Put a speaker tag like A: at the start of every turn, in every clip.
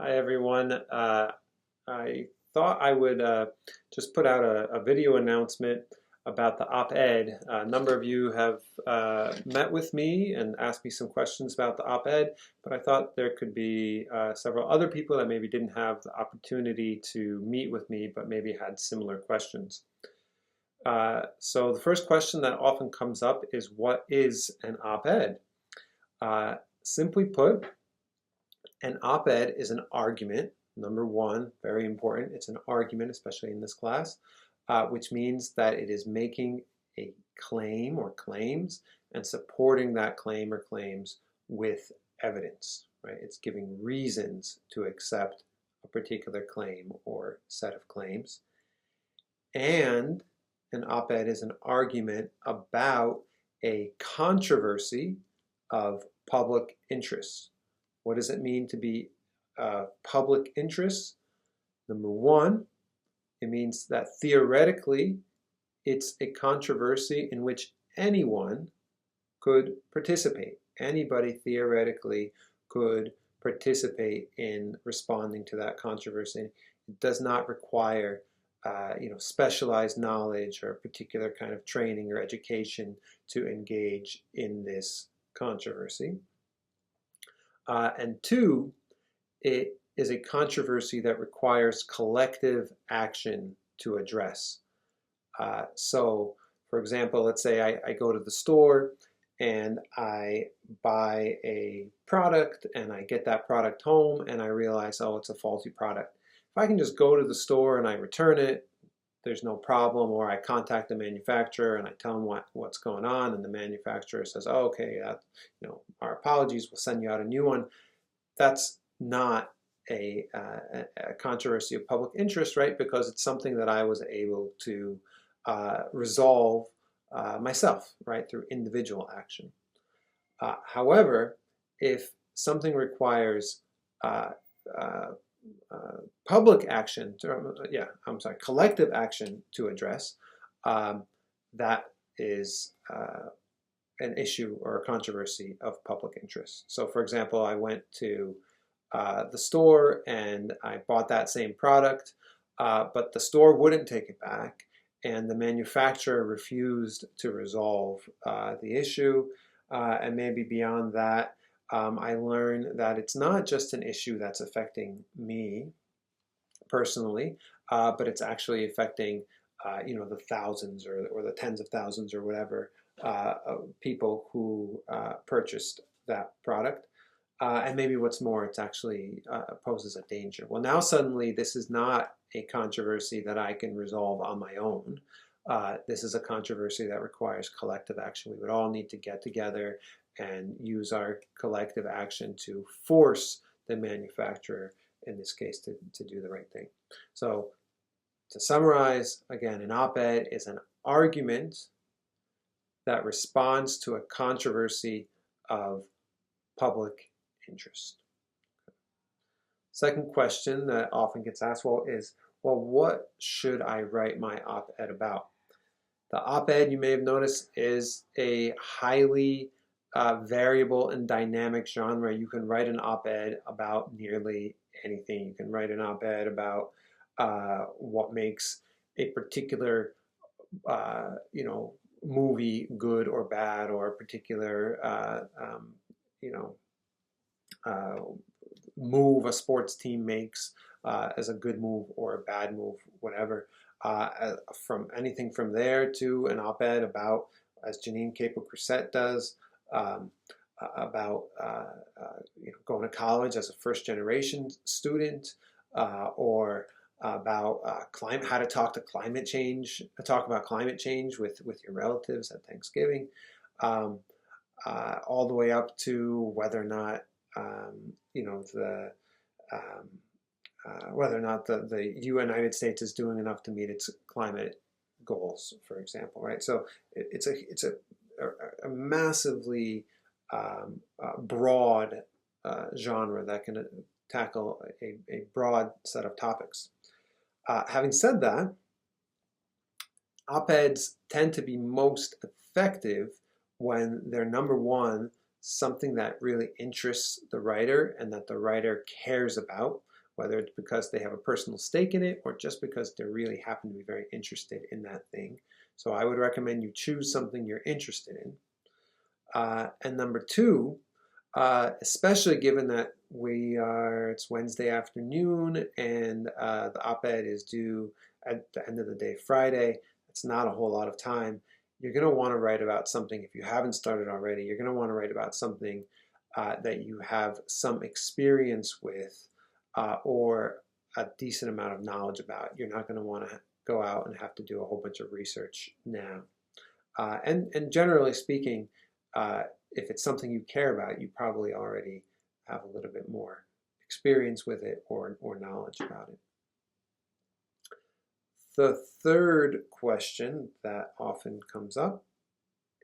A: Hi everyone. I thought I would just put out a video announcement about the op-ed. A number of you have met with me and asked me some questions about the op-ed, but I thought there could be several other people that maybe didn't have the opportunity to meet with me, but maybe had similar questions. So the first question that often comes up is, what is an op-ed? Simply put, an op-ed is an argument. Number one, very important, it's an argument, especially in this class, which means that it is making a claim or claims and supporting that claim or claims with evidence, right? It's giving reasons to accept a particular claim or set of claims. And an op-ed is an argument about a controversy of public interest. What does it mean to be public interest? Number one, it means that theoretically it's a controversy in which anyone could participate. Anybody theoretically could participate in responding to that controversy. It does not require specialized knowledge or a particular kind of training or education to engage in this controversy. And two, it is a controversy that requires collective action to address. So, for example, let's say I go to the store and I buy a product and I get that product home and I realize, oh, it's a faulty product. If I can just go to the store and I return it, there's no problem, or I contact the manufacturer and I tell them what's going on, and the manufacturer says, oh, okay, our apologies, we'll send you out a new one. That's not a controversy of public interest, right? Because it's something that I was able to resolve myself, right, through individual action. However, if something requires public action, collective action to address, that is an issue or a controversy of public interest. So for example, I went to the store and I bought that same product, but the store wouldn't take it back and the manufacturer refused to resolve the issue. And maybe beyond that, I learned that it's not just an issue that's affecting me personally, but it's actually affecting the thousands or the tens of thousands or whatever people who purchased that product. And maybe what's more, it's actually poses a danger. Well, now suddenly this is not a controversy that I can resolve on my own. This is a controversy that requires collective action. We would all need to get together and use our collective action to force the manufacturer, in this case, to do the right thing. So to summarize, again, an op-ed is an argument that responds to a controversy of public interest. Second question that often gets asked, what should I write my op-ed about? The op-ed, you may have noticed, is a highly variable and dynamic genre. You can write an op-ed about nearly anything. You can write an op-ed about what makes a particular movie good or bad, or a particular move a sports team makes as a good move or a bad move, whatever. From anything from there to an op-ed about, as Janine Capocruset does, about going to college as a first-generation student, or about how to talk about climate change with your relatives at Thanksgiving, all the way up to whether or not the United States is doing enough to meet its climate goals, for example, right? So it's a massively broad genre that can tackle a broad set of topics. Having said that, op-eds tend to be most effective when they're, number one, something that really interests the writer and that the writer cares about, whether it's because they have a personal stake in it or just because they really happen to be very interested in that thing. So I would recommend you choose something you're interested in. And number two, especially given that it's Wednesday afternoon and the op-ed is due at the end of the day Friday, it's not a whole lot of time. You're going to want to write about something, if you haven't started already, you're going to want to write about something that you have some experience with or a decent amount of knowledge about. You're not going to want to go out and have to do a whole bunch of research now. And generally speaking, if it's something you care about, you probably already have a little bit more experience with it or knowledge about it. The third question that often comes up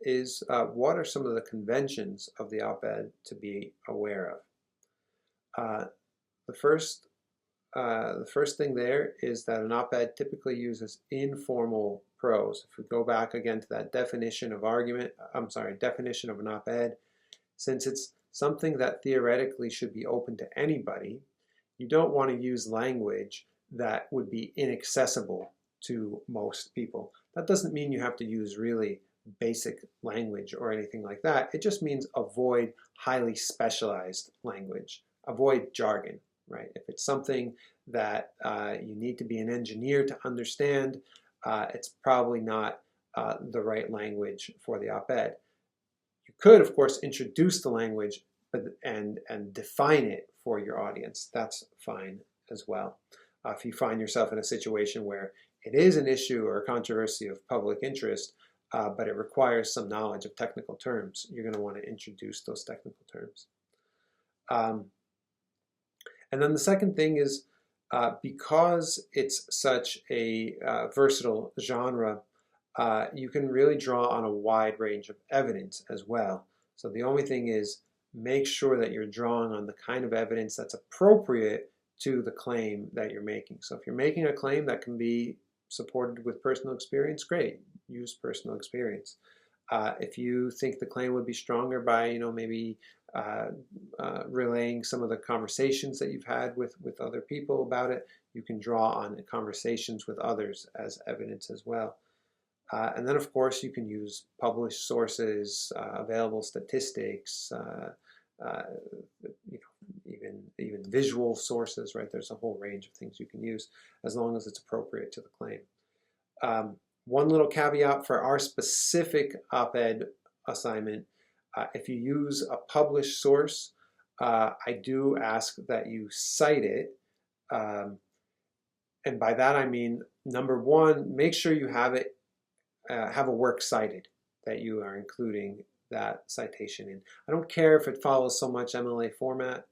A: is what are some of the conventions of the op-ed to be aware of? The first thing there is that an op-ed typically uses informal prose. If we go back again to that definition of definition of an op-ed, since it's something that theoretically should be open to anybody, you don't want to use language that would be inaccessible to most people. That doesn't mean you have to use really basic language or anything like that. It just means avoid highly specialized language. Avoid jargon, right? If it's something that you need to be an engineer to understand, it's probably not the right language for the op-ed. You could, of course, introduce the language and define it for your audience. That's fine as well. If you find yourself in a situation where it is an issue or a controversy of public interest, but it requires some knowledge of technical terms, you're going to want to introduce those technical terms. And then the second thing is, because it's such a versatile genre, you can really draw on a wide range of evidence as well. So the only thing is, make sure that you're drawing on the kind of evidence that's appropriate to the claim that you're making. So if you're making a claim that can be supported with personal experience, great, use personal experience. If you think the claim would be stronger by, maybe relaying some of the conversations that you've had with other people about it, you can draw on conversations with others as evidence as well. And then, of course, you can use published sources, available statistics, even visual sources, right? There's a whole range of things you can use as long as it's appropriate to the claim. One little caveat for our specific op-ed assignment, if you use a published source, I do ask that you cite it. And by that I mean, number one, make sure you have a work cited that you are including that citation in. I don't care if it follows so much MLA format.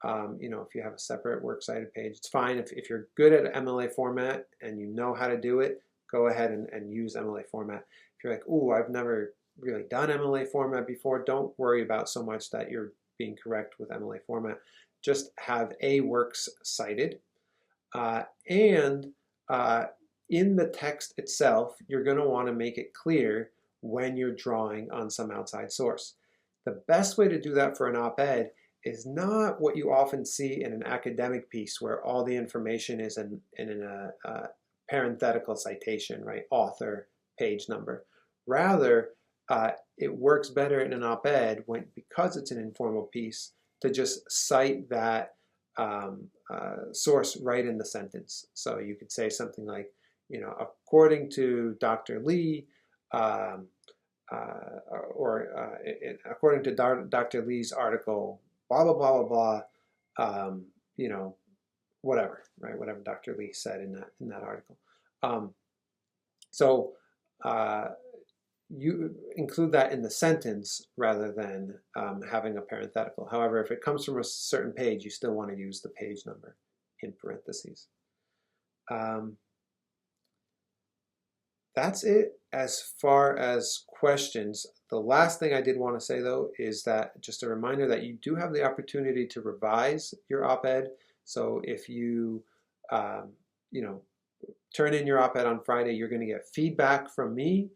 A: If you have a separate works cited page, it's fine. If you're good at MLA format and you know how to do it, go ahead and use MLA format. If you're like, ooh, I've never really done MLA format before, don't worry about so much that you're being correct with MLA format. Just have a works cited. And in the text itself, you're going to want to make it clear when you're drawing on some outside source. The best way to do that for an op-ed is not what you often see in an academic piece where all the information is in a parenthetical citation, right? Author, page number. Rather, it works better in an op-ed because it's an informal piece to just cite that source right in the sentence. So you could say something like, according to Dr. Lee, according to Dr. Lee's article, blah, blah, blah, blah, blah, whatever, right? Whatever Dr. Lee said in that article. So you include that in the sentence rather than having a parenthetical. However, if it comes from a certain page, you still want to use the page number in parentheses. That's it as far as questions. The last thing I did want to say, though, is that just a reminder that you do have the opportunity to revise your op-ed. So if you, turn in your op-ed on Friday, you're going to get feedback from me,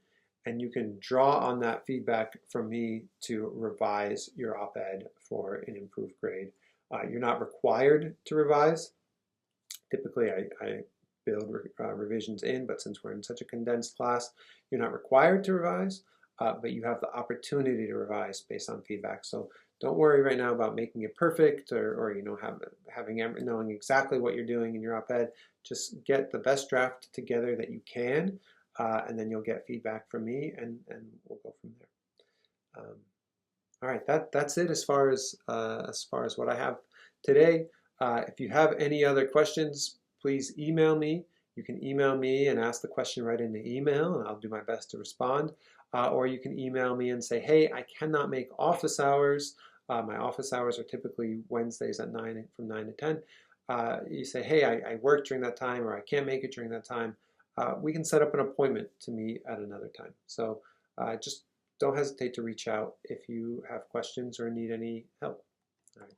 A: and you can draw on that feedback from me to revise your op-ed for an improved grade. You're not required to revise. Typically, I build revisions in, but since we're in such a condensed class, you're not required to revise, but you have the opportunity to revise based on feedback. So don't worry right now about making it perfect or knowing exactly what you're doing in your op-ed. Just get the best draft together that you can, and then you'll get feedback from me, and we'll go from there. All right, that's it as far as what I have today. If you have any other questions, please email me. You can email me and ask the question right in the email, and I'll do my best to respond. Or you can email me and say, hey, I cannot make office hours. My office hours are typically Wednesdays at from 9 to 10. You say, hey, I work during that time, or I can't make it during that time. We can set up an appointment to meet at another time. So just don't hesitate to reach out if you have questions or need any help. All right.